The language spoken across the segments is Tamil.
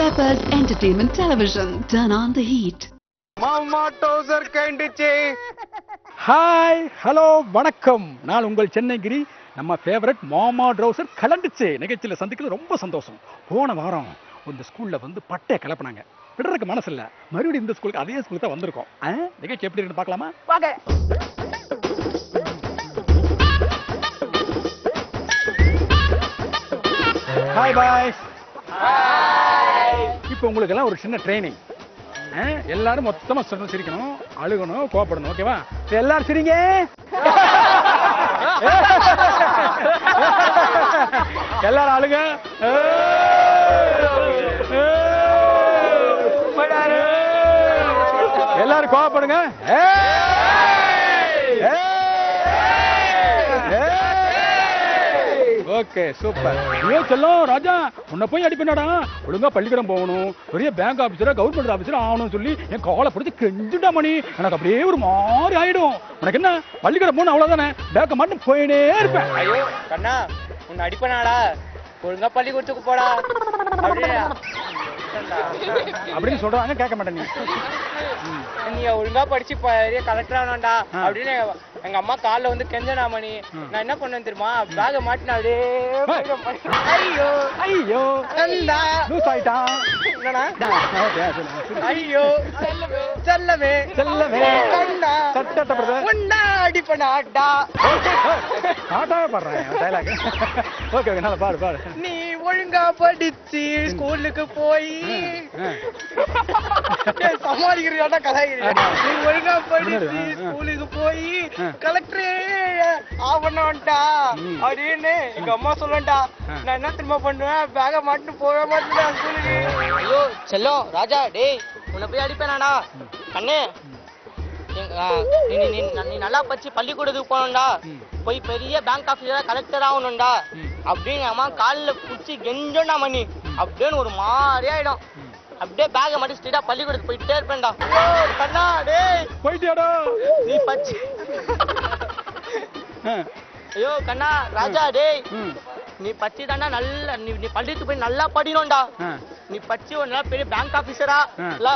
Peppers Entertainment Television. Turn on the heat. மாமா டவுசர் கைண்டிச்சு. ஹாய் ஹலோ வணக்கம். நான் உங்கள் சென்னைகிரி. நம்ம ஃபேவரட் மாமா ட்ரௌசர் கலண்டுச்சு நிகழ்ச்சியில் சந்திக்கிறது ரொம்ப சந்தோஷம். போன வாரம் இந்த ஸ்கூல்ல வந்து பட்டை கிளப்பினாங்க. விடுறதுக்கு மனசு இல்லை. மறுபடியும் இந்த ஸ்கூலுக்கு அதே ஸ்கூலுக்கு தான் வந்திருக்கோம். நிகழ்ச்சி எப்படி இருக்குன்னு பார்க்கலாமா? வாங்க. Hi bye. இப்போ உங்களுக்கு எல்லாம் ஒரு சின்ன ட்ரைனிங். எல்லாரும் மொத்தமா சிரிக்கணும், அழுகணும், கோபப்படணும். ஓகேவா? எல்லாரும் சிரிங்க. எல்லாரும் அழுங்க. எல்லாரும் கோபப்படுங்க. Okay super. ஏ செல்லம் ராஜா, உன்னை போய் அடிப்பேனாடா. ஒழுங்கா பள்ளிக்கூடம் போகணும், பெரிய பேங்க் ஆபீசரா கவர்மெண்ட் ஆபீசரா ஆகணும்னு சொல்லி என் காலை பிடிச்சி கெஞ்சுட்டா மணி. எனக்கு அப்படியே ஒரு மாதிரி ஆயிடும். உனக்கு என்ன, பள்ளிக்கூடம் போகணும் அவ்வளவுதானே, பேக்க மட்டும் போயினே இருப்பேன். ஐயோ கண்ணா, உன்னை அடிப்பனாடா, ஒழுங்கா பள்ளிக்கூடத்துக்கு போடா அப்படின்னு சொல்றாங்க, கேட்க மாட்டேன். நீ ஒழுங்கா படிச்சு பெரிய கலெக்டர் ஆகணும்டா அப்படின்னு எங்க அம்மா காலில் வந்து கெஞ்சனா மணி. நான் என்ன பண்ணேன் தெரியுமா, பேக மாட்டினா அப்படியே ஐயோ ஐயோ லூஸ் ஆயிட்டான். ஐயோ செல்லமே செல்லமே உன்னா அடிப்பனாடா ஆட்டாவே பாடுறேன் டைலாக். ஓகே ஓகே, நல்லா பாடு பாடு. நீ ஒழுங்கா படிச்சு ஸ்கூலுக்கு போய் சமாளிக்கிறியாடா கலாய்கிறியா. நீ ஒழுங்கா படிச்சு ஸ்கூலுக்கு போய் கலெக்டரே ஆவணும்டா அப்படின்னு எங்க அம்மா சொல்லண்டா. நான் என்ன திரும்ப பண்ணுவேன், பேக மாட்டு போக மாட்டேன் ஸ்கூலுக்கு. ஐயோ செல்லம் ராஜா, டேய் உன்னை போய் அடிப்பேனாடா கண்ணு. நீ நல்லா படிச்சு பள்ளிக்கூடத்துக்கு போகணும்டா, போய் பெரிய பேங்க் ஆபீசரா கலெக்டர் ஆகணும்டா அப்படின்னு அம்மா காலில் பிடிச்சி கெஞ்சோண்டா மணி. அப்படின்னு ஒரு மாதிரி ஆயிடும். அப்படியே பேக மாட்டி ஸ்ட்ரெயிட்டா பள்ளிக்கூடத்துக்கு போயிட்டே இருப்பேன்டா. கண்ணா டேய் போயிட்டியாடா நீ பச்சு. ஐயோ கண்ணா ராஜா, டேய் நீ பச்சு தாண்டா நல்லா, நீ பள்ளிக்கு போய் நல்லா படிக்கணும்டா. நீ பச்சு ஒரு நல்லா பெரிய பேங்க் ஆபீசரா இல்ல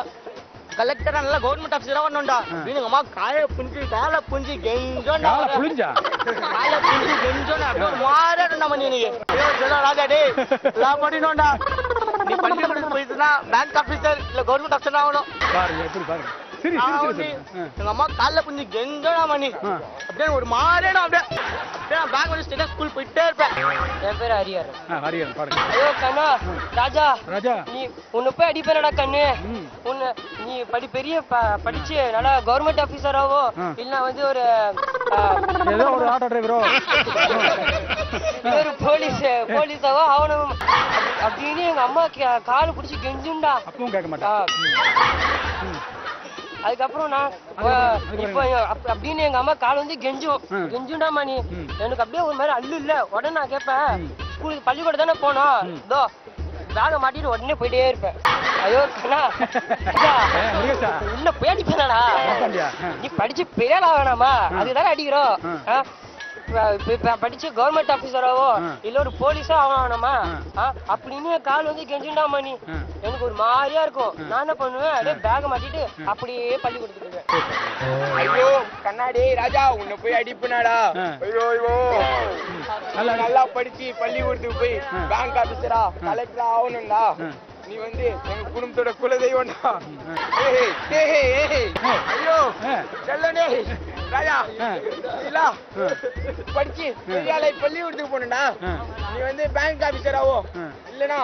கலெக்டரா நல்லா கவர்மெண்ட் ஆபீசரா வரணும்டா அப்படின்னு அம்மா காலை புஞ்சி கெஞ்சோண்டா. காலை புஞ்சி கெஞ்சோண்டா மாறா மணி. நீ ராஜா டேய் எல்லாம் படிக்கணும்டா. நீ பள்ளிக்கூடத்துக்கு போயிட்டுனா பேங்க் ஆபீசர் இல்ல கவர்மெண்ட் ஆபீசர் ஆகணும். பாருங்க எப்படி பாருங்க. சரி எங்க அம்மா காலைல புஞ்சி கெஞ்சோண்டா மணி. அப்படியே ஒரு மாறிடும். அப்படியே நான் பேங்க் வந்து ஸ்ட்ரெயிட்டா ஸ்கூல் போயிட்டே இருப்பேன். என் பேர் ஹரிஹர். ஹரிஹர் பாருங்க. ஐயோ கண்ணா ராஜா, ராஜா நீ உன்னை போய் அடிப்பேனடா கண்ணு. உன்னை நீ பெரிய படிச்சு நல்லா கவர்மெண்ட் ஆபீசராவோ இல்ல வந்து ஒரு ஏதோ ஒரு ஆட்டோ டிரைவரோ ஒரு போலீஸாவோ ஆகணும் அப்படின்னு எங்க அம்மா காலை பிடிச்சி கெஞ்சுண்டா. அப்பவும் கேட்க மாட்டேன். அதுக்கப்புறம் நான் இப்ப அப்படின்னு எங்க அம்மா கால் வந்து கெஞ்சுண்டா மணி. எனக்கு அப்படியே ஒரு மாதிரி அல்லு இல்ல. உடனே நான் கேட்பேன், ஸ்கூலுக்கு பள்ளிக்கூடம் தானே போனோம், இதோ பேக மாட்டிட்டு உடனே போயிட்டே இருப்பேன். ஐயோ கண்ணா உன்ன போய் அடிப்பேனாடா, நீ படிச்சு பெரிய ஆளா வேணாமா, அதுதானே அடிக்கிறோம். படிச்சு கவர்மெண்ட் ஆபீசராவோ இல்ல ஒரு போலீஸா ஆகணுமா அப்படின்னு கால் வந்து கெஞ்சுண்டா மணி. எனக்கு ஒரு மாதிரியா இருக்கும். நான் என்ன பண்ணுவேன், அப்படியே பேக மாட்டிட்டு அப்படியே பள்ளி கொடுத்துருவேன். ஐயோ கண்ணாடி ராஜா, உன்னை போய் அடிப்புனாடா. ஐயோ ஐயோ நல்லா படிச்சு பள்ளிக்கூடத்துக்கு போய் பேங்க் ஆபீசரா கலெக்டரா ஆகணும்டா. நீ வந்து எங்க குடும்பத்தோட குலதெய்வம்டா. ஐயோ செல்லனே ராஜா, இல்ல படிச்சு பெரிய ஆளை பள்ளிக்கூடத்துக்கு போனா நீ வந்து பேங்க் ஆபீசராவோ இல்லனா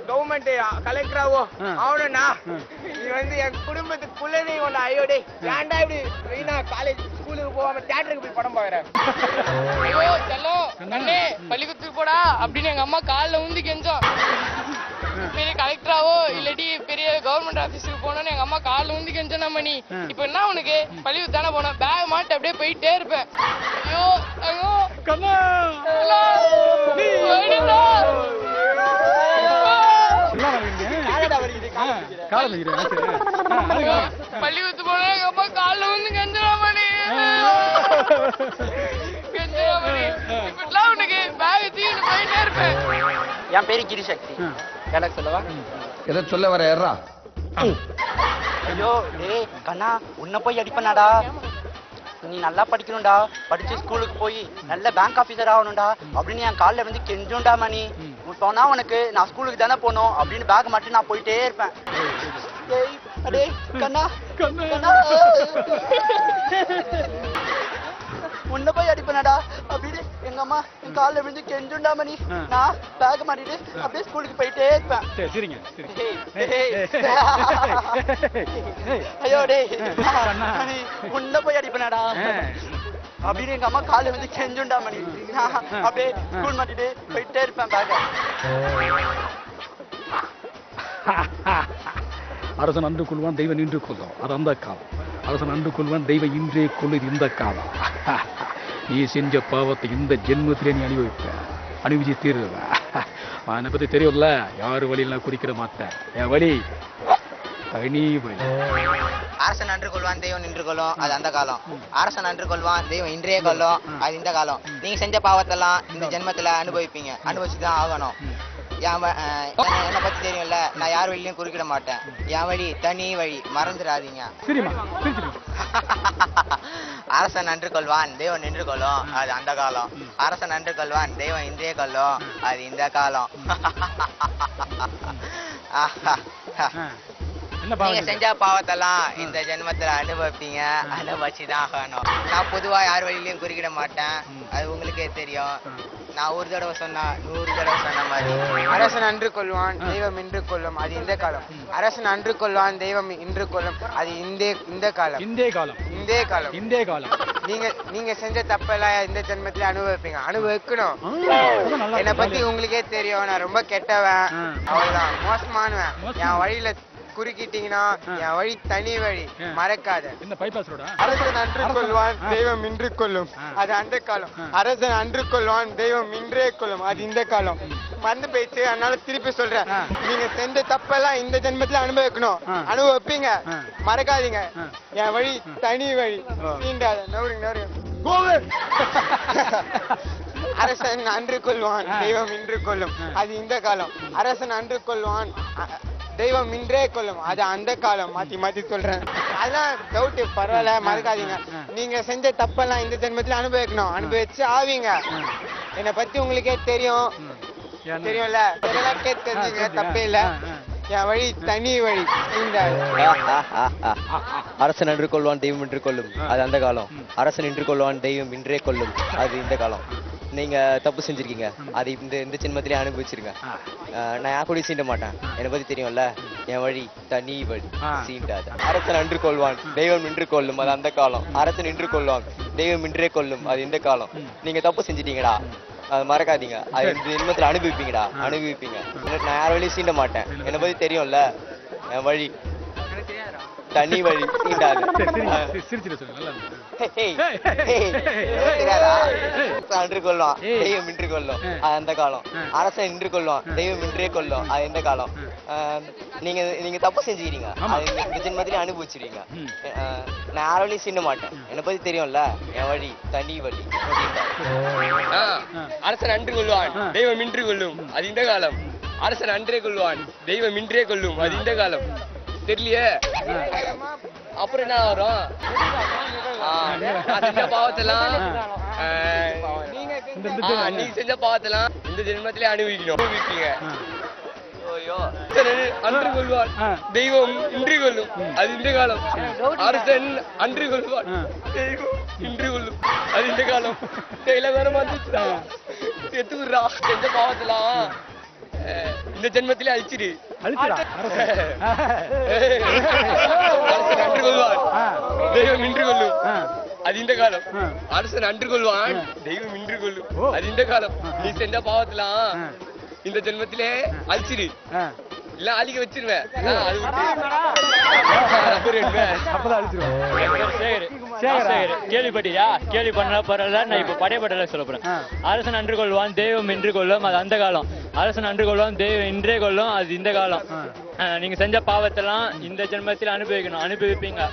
கவர்மெண்ட் கலெக்டராவோ ஆகணும்னா நீ வந்து என் குடும்பத்துக்கு குலதெய்வம்டா. ஐயோ டே ஏன்டா இப்படி வீணா காலேஜ் ஸ்கூலுக்கு போகாம தியேட்டருக்கு போய் படம் பாக்குறேன். ஐயோ செல்லம் கண்ணே பள்ளிக்கூடத்துக்கு போடா அப்படின்னு எங்க அம்மா காலில் வந்து கெஞ்சோம். பெரிய கலெக்டராவோ இல்லாட்டி பெரிய கவர்மெண்ட் ஆபீஸுக்கு போனோன்னு எங்க அம்மா காலில் வந்து கெஞ்சனா மணி. இப்ப என்ன உனக்கு, பள்ளிக்கூடத்து தானே போனேன், பேக் மாட்டு அப்படியே போயிட்டே இருப்பேன். ஐயோ ஐயோ கண்ணா பள்ளிக்கூடத்து போன எங்க அம்மா காலில் வந்து கெஞ்சனா மணி. இப்பெல்லாம் உனக்கு பேக் தூக்கிட்டு போயிட்டே இருப்பேன். என் பேரு கிரிசக்தி. எனக்கு சொல்லவா, எதை சொல்ல வர ஏறா? ஐயோ டேய் கண்ணா உன்னை போய் அடிப்பனாடா. நீ நல்லா படிக்கணும்டா, படிச்சு ஸ்கூலுக்கு போய் நல்ல பேங்க் ஆபீசர் ஆகணும்டா அப்படின்னு என் காலில் வந்து கெஞ்சுண்டா மணி. போனா உனக்கு நான் ஸ்கூலுக்கு தானே போகணும் அப்படின்னு பேக் மட்டும் நான் போயிட்டே இருப்பேன். டேய் அடே கண்ணா கண்ணா உன்னை போய் அடிப்பனாடா அப்படின்னு எங்க அம்மா என் காலில் விழுந்து கெஞ்சுண்டா மணி. நான் பேக் மாட்டிட்டு அப்படியே ஸ்கூலுக்கு போயிட்டே இருப்பேன். ஐயோ டேய் மணி உன்னை போய் அடிப்பனாடா அப்படின்னு எங்க அம்மா காலில் வந்து கெஞ்சுண்டா மணி. நான் அப்படியே ஸ்கூல் மாட்டிட்டு போயிட்டே இருப்பேன் பேக். அரசன் அன்று கொள்வான் தெய்வம் நின்று கொள்ளும், அது அந்த காலம். அரசன் அன்று கொள்வான் தெய்வம் இன்றே கொள்ளுது இந்த காலம். நீ செஞ்ச பாவத்தை இந்த ஜென்மத்திலே நீ அனுபவிச்சு தீருவ. என்னை பத்தி தெரியும்ல, யாரு வழியில் நான் குறிக்கிற மாட்டேன். என் வழி தனி வழி. அரசன் அன்று கொள்வான் தெய்வம் நின்று கொள்ளும், அது அந்த காலம். அரசன் அன்று கொள்வான் தெய்வம் இன்றைய கொள்ளும், அது இந்த காலம். நீங்க செஞ்ச பாவத்தெல்லாம் இந்த ஜென்மத்துல அனுபவிச்சுதான் ஆகணும். என்னை பத்தி தெரியும்ல, நான் யார் வழியிலையும் குறுக்கிட மாட்டேன். என் வழி தனி வழி, மறந்துடாதீங்க. அரசன் அன்று கொள்வான் தெய்வம் நின்று கொள்ளும், அது அந்த காலம். அரசன் அன்று கொள்வான் தெய்வம் இன்றைய கொள்ளும், அது இந்த காலம். நீங்க செஞ்ச பாவத்தெல்லாம் இந்த ஜென்மத்துல அனுபவிச்சுதான் ஆகணும். நான் பொதுவா யார் வழியிலையும் குறுக்கிட மாட்டேன், அது உங்களுக்கே தெரியும். நான் ஒரு தடவை சொன்னா 100 தடவை சொன்ன மாதிரி. அரசன் அன்று கொள்வான் தெய்வம் இன்று கொள்ளும், அது இந்த காலம். அரசன் அன்று கொள்வான் தெய்வம் இன்று கொள்ளும், அது இந்த காலம். இந்த காலம். நீங்க செஞ்ச தப்பெல்லாம் இந்த ஜென்மத்துல அனுபவிக்கணும். என்னை பத்தி உங்களுக்கே தெரியும், நான் ரொம்ப கெட்டவன், அவ்வளவுதான், மோசமானவன். என் வழியில குறுக்கிட்டீங்கன்னா என் வழி தனி வழி, மறக்காத. அரசன் அன்று கொள்வான் தெய்வம் இன்று கொள்ளும், அது அந்த காலம். அரசன் அன்று கொள்வான் தெய்வம் இன்றே கொள்ளும், அது இந்த காலம். மறந்து போயிடுச்சு, அதனால திருப்பி சொல்றேன். நீங்க செஞ்ச தப்பெல்லாம் இந்த ஜென்மத்துல அனுபவிப்பீங்க, மறக்காதீங்க. என் வழி தனி வழி, நீண்டாத. நவருங்க. அரசன் அன்று கொள்வான் தெய்வம் இன்று கொள்ளும், அது இந்த காலம். அரசன் அன்று கொள்வான் தெய்வம் இன்றே கொள்ளும், அது அந்த காலம். மாத்தி சொல்றேன், அதெல்லாம் டவுட், பரவாயில்ல, மறக்காதீங்க. நீங்க செஞ்ச தப்பெல்லாம் இந்த ஜென்மத்துல அனுபவிச்சு ஆவீங்க. என்னை பத்தி உங்களுக்கே தெரியும்ல, இதெல்லாம் தெரிஞ்சுங்க, தப்பே இல்ல. என் வழி தனி வழி. அரசன் அன்று கொள்வான் தெய்வம் இன்று கொள்ளும், அது அந்த காலம். அரசன் இன்று கொள்வான் தெய்வம் இன்றே கொள்ளும், அது இந்த காலம். நீங்க தப்பு செஞ்சிருக்கீங்க, அது இந்த ஜென்மத்திலே அனுபவிச்சிருங்க. நான் யார் கூட சீண்ட மாட்டேன், என்னை பத்தி தெரியும்ல, என் வழி தனி வழி, சீண்டாது. அரசன் அன்று கொள்வான் தெய்வம் நின்று கொள்ளும், அது அந்த காலம். அரசன் நின்று கொள்வான் தெய்வம் இன்றே கொள்ளும், அது இந்த காலம். நீங்க தப்பு செஞ்சிட்டீங்கடா, அது மறக்காதீங்க, அது இந்த ஜென்மத்துல அனுபவிப்பீங்க. நான் யார் வழியும் சீண்ட மாட்டேன், என்னை பத்தி தெரியும்ல, என் வழி தனி வழி, சீண்டாது. அன்று கொள்வான் தெய்வம் இன்று கொள்ளும், அது அந்த காலம். அரசன் இன்று கொள்வான் தெய்வம் இன்றே கொள்ளும், அது இந்த காலம். நீங்க தப்பு செஞ்சுக்கிறீங்க, அது இந்த ஜென்மத்திலே அனுபவிச்சிருக்கீங்க. நான் யார் வழியும் சீண்ட மாட்டேன், என்னை பத்தி தெரியும்ல, என் வழி தனி வழி. அரசன் அன்று கொள்வான் தெய்வம் இன்று கொள்ளும், அது இந்த காலம். அரசன் அன்றே கொள்வான் தெய்வம் இன்றே கொள்ளும், அது இந்த காலம். தெரியலையே, அப்புறம் என்ன வரும்? பாவத்தெல்லாம் நீங்க செஞ்ச பாவத்தெல்லாம் இந்த ஜென்மத்திலே அனுபவிப்பீங்க. அன்று கொள்வான் தெய்வம் இன்று கொள்ளும், அது இந்த காலம். அரசன் அன்று கொள்வான் தெய்வம் இன்று கொள்ளும், அது இந்த காலம். வேற எத்துக்குறா செஞ்ச பாவத்தெல்லாம் இந்த ஜென்மத்திலே அழிச்சிடு. அன்று கொள்வான் தெய்வம் இன்று கொள்ளும், அது இந்த காலம். அரசன் அன்று கொள்வான் தெய்வம் இன்று கொள்ளும், அது இந்த காலம். நீ செஞ்ச பாவத்தெல்லாம் இந்த ஜென்மத்திலே அழிச்சிடு, இல்ல அழிக்க வச்சிருவேன். கேள்விப்பட்டியா? கேள்வி பண்ண பரவாயில்ல, நான் இப்ப படையப்பட்டல சொல்ல போறேன். அரசன் அன்று கொள்வான் தெய்வம் இன்று கொள்ளும், அது அந்த காலம். அரசன் அன்று கொள்வான் தெய்வம் இன்றே கொள்ளும், அது இந்த காலம். நீங்க செஞ்ச பாவத்தெல்லாம் இந்த ஜென்மத்தில் அனுபவிப்பீங்க.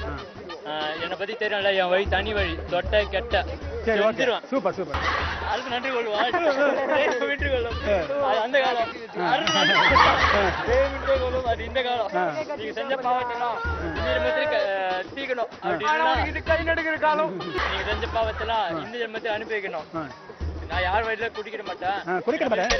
என்னை பத்தி தெரியும்ல, என் வழி தனி வழி, தொட்ட கெட்ட சரி ஓகே செஞ்சிருவான். சூப்பர் சூப்பர் அரசு நன்றி கொள்வான் தெய்வம் இன்று கொள்ளும் அது அந்த காலம். அரசு நன்றி கொள்வான், தெய்வம் இன்றே கொள்ளும் அது இந்த காலம். நீங்க செஞ்ச பாவத்தெல்லாம் இந்த ஜென்மத்தில் தீக்கணும் அப்படின்னா இது கை நடுக்கிற காலம். நீங்க செஞ்ச பாவத்தெல்லாம் இந்த ஜென்மத்தில் அனுப்பி வைக்கணும். நான் யார் வழியில குடிக்கிற மாட்டேன். குடிக்கிற மாட்டேன்.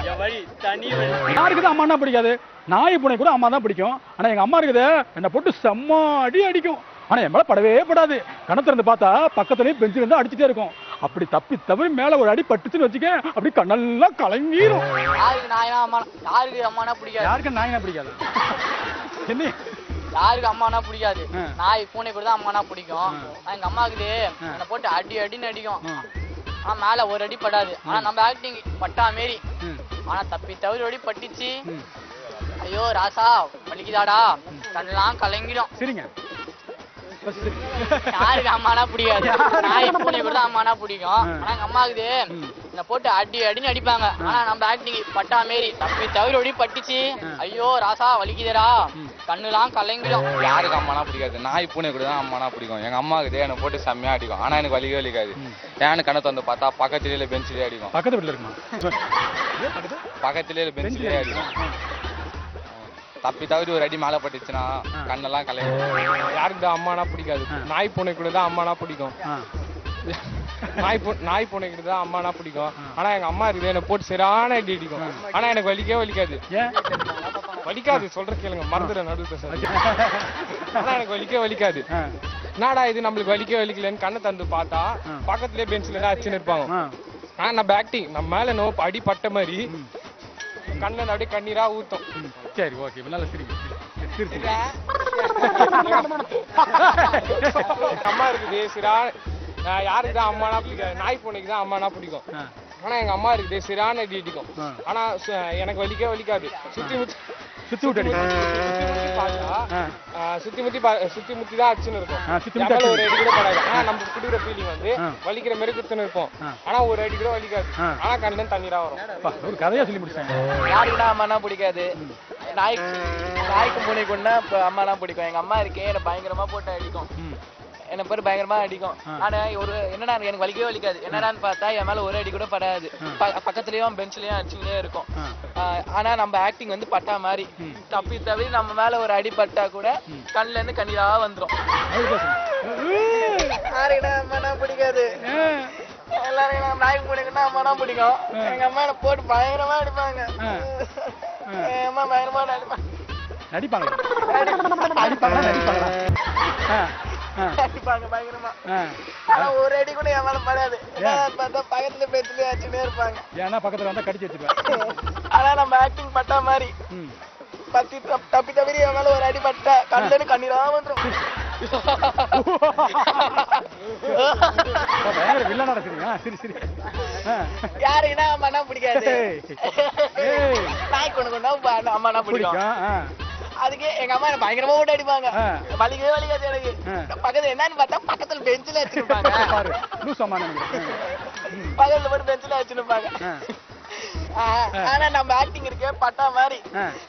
என் வழி தனி வழி. யாருக்கு தான் அம்மானா பிடிக்காது? நாய் பூனை கூட அம்மா தான் பிடிக்கும். ஆனா எங்க அம்மா இருக்குது என்னை போட்டு செம்ம அடி அடிக்கும். ஆனா என் மேல படவே படாது. கண திறந்து பார்த்தா பக்கத்துலயும் பெஞ்சில் இருந்து அடிச்சுட்டே இருக்கும். அப்படி தப்பி தவறி மேல ஒரு அடி பட்டுச்சுன்னு வச்சுக்க அப்படி கண்ணெல்லாம் கலங்கிரும். யாருக்கு நாய்னா அம்மா, யாருக்கு அம்மானா பிடிக்காது? யாருக்கு நாயினா பிடிக்காது? என்ன யாருக்கு அம்மானா பிடிக்காது? நாய் பூனை கூட தான் அம்மானா பிடிக்கும். எங்க அம்மாவுக்கு என்னை போட்டு அடி அடின்னு அடிக்கும். ஆனா மேல ஒரு அடி படாது. ஆனா நம்ம ஆக்டிங் பட்டா மாரி. ஆனா தப்பி தவறி அடி பட்டுச்சு, ஐயோ ராசா வலிக்குதாடா, கண்ணெல்லாம் கலங்கிடும். சரிங்க. யாருக்கு அம்மானா பிடிக்காது? நாய் பூனை கூட தான் அம்மானா பிடிக்கும். ஆனா எங்க அம்மாவுக்கு என்னை போட்டு அடி அடின்னு அடிப்பாங்க. ஆனா நம்ம ஆக்டிங் பட்டா மாரி. தப்பி தவறி அடி பட்டுச்சு, ஐயோ ராசா வலிக்குதேடா, கண்ணுலாம் கலங்கிடும். யாருக்கு அம்மானா பிடிக்காது? நாய் பூனை கூட தான் அம்மானா பிடிக்கும். எங்க அம்மாவுக்கு என்னை போட்டு செம்மையா அடிக்கும். ஆனா எனக்கு வலிக்கவே வலிக்காது. ஏன்னு கணத்தை வந்து பார்த்தா பக்கத்திலே பெஞ்சிலே அடிக்கும். பக்கத்து வீட்டுல இருக்குமா? பக்கத்திலே பெஞ்சிலே அடிக்கும். தப்பி தவறி ஒரு அடி மேலே பட்டுச்சுன்னா கண்ணெல்லாம் கலையும். யாருக்கு தான் அம்மானா பிடிக்காது? நாய் பூனை கூட தான் அம்மானா பிடிக்கும். நாய் பூனை கூட தான் அம்மானா பிடிக்கும். ஆனா எங்க அம்மா இருக்குது என்னை போட்டு சரியான அடி அடிக்கும். ஆனா எனக்கு வலிக்கவே வலிக்காது. ஏன் வலிக்காது, சொல்ற கேளுங்க, மறந்துட நடுவு சார். ஆனா எனக்கு வலிக்கவே வலிக்காது. என்னடா இது நம்மளுக்கு வலிக்கவே வலிக்கலன்னு கண்ணை தந்து பார்த்தா பக்கத்துலயே பெஞ்சில தான் அச்சுன்னு இருப்பாங்க. ஆனா நம்ம ஆக்டிங் நம்ம மேல நோ அடி பட்ட மாதிரி கண்ணில் அப்படியே கண்ணீரா ஊத்தும். சரி ஓகே நல்ல சிரிங்க. அம்மா இருக்குது சிரா, யாருக்கு தான் அம்மானா பிடிக்காது? நாய் பூனைக்கு தான் அம்மானா பிடிக்கும். ஆனா எங்க அம்மா இருக்குது சிறான அடி அடிக்கும். ஆனா எனக்கு வலிக்கவே வலிக்காது. சுத்தி விட்டு சுத்தி முத்தி தான் அச்சுன்னு இருக்கும். ஒரு அடி கூட படாது. ஆனா நம்ம குடிக்கிற ஃபீலிங் வந்து வலிக்கிற மாதிரி குத்துன்னு இருப்போம். ஆனா ஒரு அடி கூட வலிக்காது. ஆனா கண்ணுல தண்ணீரா வரும். ஒரு கதையா சொல்லி முடிச்சேன். யாருக்குன்னா அம்மானா பிடிக்காது? நாய்க்கு பூனை கொண்டா அம்மானா பிடிக்கும். எங்க அம்மா இருக்கே என்னை பயங்கரமா போட்டு அடிக்கும். என்ன பேர் பயங்கரமா அடிக்கும். ஆனா ஒரு என்னடா எனக்கு வலிக்கவே வலிக்காது. என்னடான்னு பார்த்தா என் மேல ஒரு அடி கூட படாது. பக்கத்துலயும் பெஞ்ச்லயும் அடிச்சுக்கிட்டே இருக்கும். ஆனா நம்ம ஆக்டிங் வந்து பட்டா மாதிரி. தப்பி தவறி நம்ம மேல ஒரு அடி பட்டா கூட கண்ணுல இருந்து கண்ணீரா வந்துரும். யாருக்குன்னா அம்மானா பிடிக்காது? எல்லாரும் நாய் பூனைக்குன்னா அம்மானா பிடிக்கும். எங்க அம்மா என்ன போட்டு பயங்கரமா அடிப்பாங்க. எங்க அம்மா பயங்கரமா நடிப்பாங்க பயங்கரமா. ஆனா ஒரு அடி கூட என் மேல படாது. பார்த்தா பக்கத்துல பேச்சுலயே ஆச்சுன்னே இருப்பாங்க. ஏன்னா பக்கத்துல வந்தா கடிச்சு வச்சிருவேன். ஆனா நம்ம ஆக்டிங் பட்டா மாதிரி தப்பி தவறி என் மேல ஒரு அடி பட்டா கண்ணுன்னு கண்ணீரா வந்துரும். வில்லனா நடக்குதுங்க. சரி சரி. யாருன்னா அம்மானா பிடிக்காது? நாய் கொண்டு அம்மானா பிடிக்கும். அதுக்கு எங்க அம்மா என்ன பயங்கரமா போட்டு அடிப்பாங்க. வலிக்கவே வலிக்காது எனக்கு. பக்கத்துல என்னன்னு பார்த்தா பக்கத்துல பெஞ்சில வச்சிருப்பாங்க. பக்கத்துல போட்டு பெஞ்சில வச்சிருப்பாங்க. ஆனா நம்ம ஆக்டிங் இருக்கே பட்டா மாதிரி.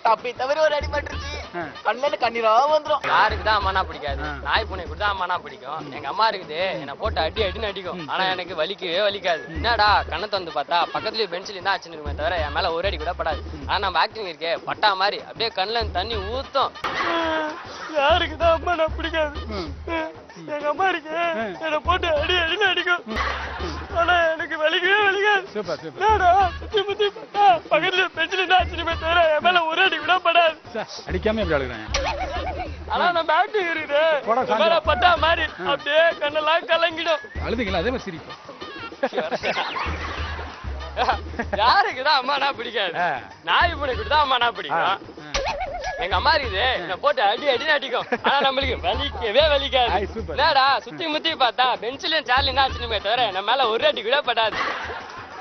தப்பி தவறி ஒரு அடி பட்டுருச்சு, கண்ணுல கண்ணீரா வந்துரும். யாருக்கு தான் அம்மானா பிடிக்காது? நாய் பூனை கூட தான் அம்மானா பிடிக்கும். எங்க அம்மா இருக்குது என்னை போட்டு அடி அடின்னு அடிக்கும். ஆனா எனக்கு வலிக்கவே வலிக்காது. என்னடா கண்ணை திறந்து பார்த்தா பக்கத்துலயே பெஞ்சில இருந்தா அச்சுன்னு தவிர என் மேல ஒரு அடி கூட படாது. ஆனா நம்ம ஆக்டிங் இருக்கே பட்டா மாதிரி அப்படியே கண்ணுல தண்ணி ஊத்தும். யாருக்கு தான் அம்மானா பிடிக்காது? எங்க அம்மா இருக்கு என்னை போட்டு அடி அடின்னு அடிக்கும். ஆனா எனக்கு வலிக்கவே வலிக்காது. சுத்தி முத்தி பார்த்தா பக்கத்துல பெஞ்சில இருந்தா அச்சுன்னு தவிர என் மேல ஒரு அடி கூட படாது. அடிக்காம எப்படி அழுகுறேன்? ஆனா நம்ம ஆக்டிங் இருக்குது பட்டா மாதிரி அப்படியே கண்ணெல்லாம் கலங்கிடும். அழுதுங்களா? அதே மாதிரி சிரிப்போம். யாருக்குதான் அம்மானா பிடிக்காது? நாய் பூனை கூட தான் அம்மானா பிடிக்கும். எங்க அம்மா இருக்குது என்ன போட்டு அடி அடின்னு அடிக்கும். ஆனா நம்மளுக்கு வலிக்கவே வலிக்காது. என்னடா சுத்தி முத்தி பார்த்தா பெஞ்சிலையும் சேர்லையும் தான் அச்சுமே தவிர நம்ம மேல ஒரு அடி கூட படாது.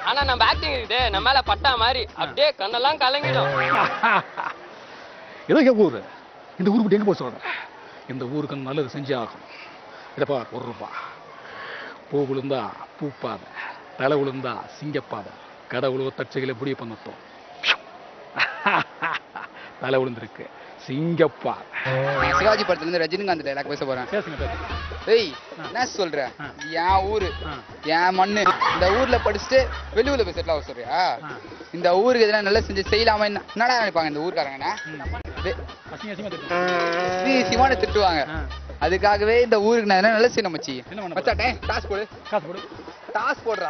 ஆனா நம்ம ஆக்டிங் இருக்குது நம்ம மேல பட்டா மாதிரி அப்படியே கண்ணெல்லாம் கலங்கிடும். ஏதோ ஊரு இந்த ஊருக்கு எங்க போய் சொல்றேன். இந்த ஊருக்கு நல்லது செஞ்சே ஆகும். இதப்பா ₹1. பூ விழுந்தா பூப்பாத, தலை விழுந்தா சிங்கப்பாத, கடை உழுவ தச்சைகளை முடிவு பண்ணட்டும். தலை விழுந்திருக்கு, சிங்கப்பா. சிவாஜி படத்துல இருந்து ரஜினிகாந்த் டைலாக் பேச போறேன். பேசுங்க. ஏய் என்ன சொல்ற, என் ஊரு என் மண்ணு, இந்த ஊர்ல படிச்சுட்டு வெளியூர்ல போய் செட்டில் ஆக சொல்றியா? இந்த ஊருக்கு எதனா நல்லா செஞ்சு செய்யலாமா? என்னடா நினைப்பாங்க இந்த ஊருக்காரங்க? சிவான திட்டுவாங்க. அதுக்காகவே இந்த ஊருக்கு நான் என்ன நல்லா செய்யணும் மச்சி. மச்சா காசு போடு. டாஸ் போடுறா.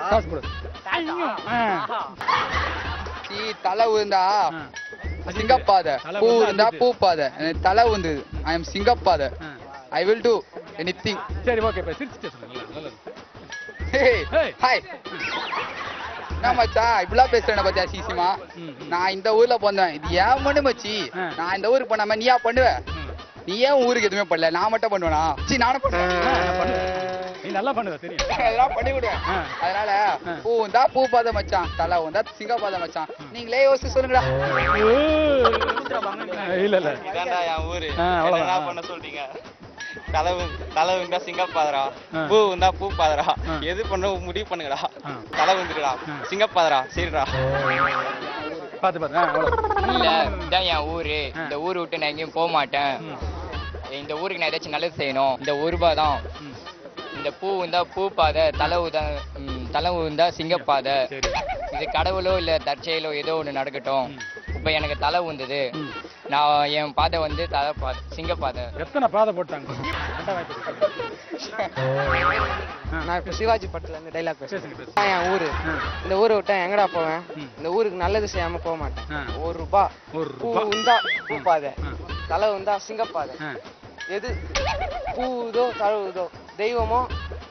தலை விழுந்தா சிங்கப்பாத, பூ இருந்தா பூப்பாத. தலை வந்து ஐ எம் சிங்கப்பாத. I will do anything. சரி ஓகே பா, சிரிச்சிட்டே சொல்லுங்க. நல்லது. ஹாய் என்ன மச்சா இப்படிலாம் பேசுறேன் பாத்தியா சீசிமா? நான் இந்த ஊர்ல போந்தேன். இது ஏன் மண்ணு மச்சி. நான் இந்த ஊருக்கு பண்ணாம நீயா பண்ணுவ? நீ ஏன் ஊருக்கு எதுவுமே பண்ணல, நான் மட்டும் பண்ணுவேனா? நானும் பண்ணுவேன். நீ நல்லா பண்ணுவ தெரியும். அதெல்லாம் பண்ணி விடுவேன். அதனால பூ வந்தா பூ பாத மச்சான், தலை வந்தா சிங்கப்பாத மச்சான். நீங்களே யோசிச்சு சொல்லுங்கடா. இல்ல இல்ல இதான்டா என் ஊரு. என்ன பண்ண சொல்றீங்க? தலை வந்தா சிங்கப்பாதரா, பூ வந்தா பூ பாதரா. எது பண்ண முடிவு பண்ணுங்கடா. தலை வந்துடுடா, சிங்கப்பாதரா. சரிடா பாத்து இல்ல இதான் என் ஊரு. இந்த ஊரை விட்டு நான் எங்கேயும் போக மாட்டேன். இந்த ஊருக்கு நான் ஏதாச்சும் நல்லது செய்யணும். இந்த ஒரு ரூபா தான். இந்த பூ வந்தா பூ பாதை, தலை உந்தா சிங்கப்பாதை. இது கடவுளோ இல்ல தற்செயலோ ஏதோ ஒண்ணு நடக்கட்டும். இப்ப எனக்கு தலை உந்தது, நான் என் பாதை வந்து தலை பாதை, சிங்கப்பாதை. எத்தனை பாதை போட்டாங்க? நான் இப்ப சிவாஜி படத்துல இருந்து டைலாக் பேசுறேன். என் ஊரு, இந்த ஊரை விட்டா எங்கடா போவேன்? இந்த ஊருக்கு நல்லது செய்யாம போக மாட்டேன். ஒரு ரூபா பூ உந்தா பூ பாதை, தலை உந்தா சிங்கப்பாதை. எது பூதோ தழுவுதோ தெய்வமோ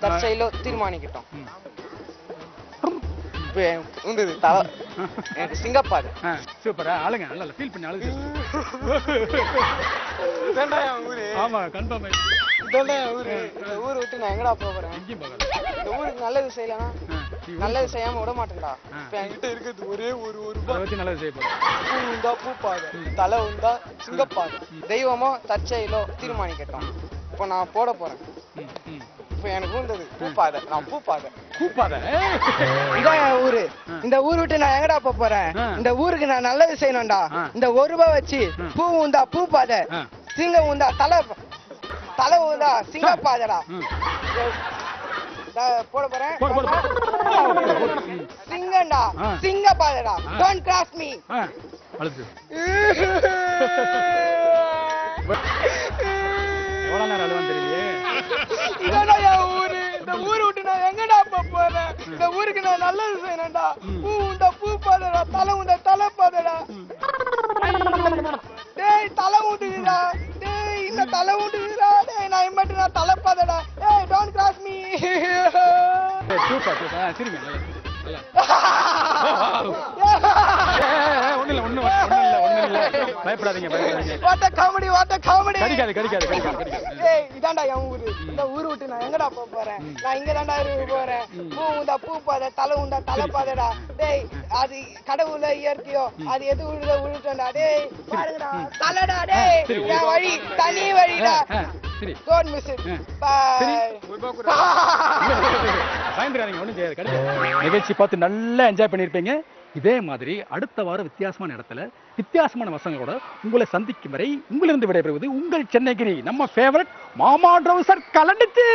தற்செயலோ தீர்மானிக்கிட்டோம். எனக்கு சிங்கப்பாது. சூப்பரா ஆளுங்க நல்லா ஃபீல் பண்ணி ஆளுங்க. ஆமா கன்ஃபார்ம் ஆயிடுச்சு. ஊரு, இந்த ஊரை விட்டு நான் எங்கடா போறேன்? இந்த ஊருக்கு நல்லது செய்யலனா நல்லது செய்யாம விட மாட்டேன்டா. இப்ப என்கிட்ட இருக்கிறது ஒரே ஒரு ரூபாய் வச்சு நல்லது செய்ய போறேன். பூ உந்தா பூ பாதை, தலை உந்தா சிங்கப்பாது. தெய்வமோ தற்செயலோ தீர்மானிக்கட்டும். இப்ப நான் போட போறேன். இப்ப எனக்கு வந்தது பூப்பாதை. நான் பூப்பாதை. இதான் என் ஊரு. இந்த ஊர் விட்டு நான் எங்கடா போறேன்? இந்த ஊருக்கு நான் நல்லது செய்யணும்டா. இந்த ஒரு ரூபாய் வச்சு பூ உந்தா பூ பாதை, சிங்கம் உந்தா தலை உந்தா சிங்கப்பாதடா. போட போறேன். சிங்கம்டா சிங்கப்பாதடா. Don't cross me. எவ்வளவு நேரம் அழுவான்னு தெரியலையே. இதானா என் ஊரு. இந்த ஊரை விட்டு நான் எங்கடா போறேன்? இந்த ஊருக்கு நான் நல்லது செய்யணும்டா. பூ உண்டா பூ பாதடா, தலை உண்டா தலை பாதடா. டேய் தலை உண்டுடா. டேய் இந்த தலை உண்டுடா. டேய் நான் இம்மட்டு நான் தலை பாதடா. டேய் don't cross me. Super super. சரிங்க நல்லா. ஒண்ணு இல்ல பயப்படாதீங்க. What a comedy, what a comedy. கடிக்காது. ஏய் இதான்டா என் ஊரு. இந்த ஊரு விட்டு நான் எங்கடா போறேன்? நான் இங்க தான்டா இருக்க போறேன். பூ உண்டா பூ பாதை, தலை உண்டா தலை பாதைடா. டேய் அது கடவுளோ இயற்கையோ அது எது விழுட்டோம்டா. டேய் பாருங்கடா தலைடா. டேய் என் வழி தனி வழிடா. Don't miss it. Bye. பயந்துறாதீங்க, ஒண்ணும் செய்யாது. நிகழ்ச்சி பார்த்து நல்லா என்ஜாய் பண்ணிருப்பீங்க. இதே மாதிரி அடுத்த வாரம் வித்தியாசமான இடத்துல வித்தியாசமான வசங்களோட உங்களை சந்திக்கும் வரை உங்களிருந்து விடைபெறுவது உங்கள் சென்னைகிரி. நம்ம ஃபேவரட் மாமா ட்ரவுசர் கலண்டுச்சு.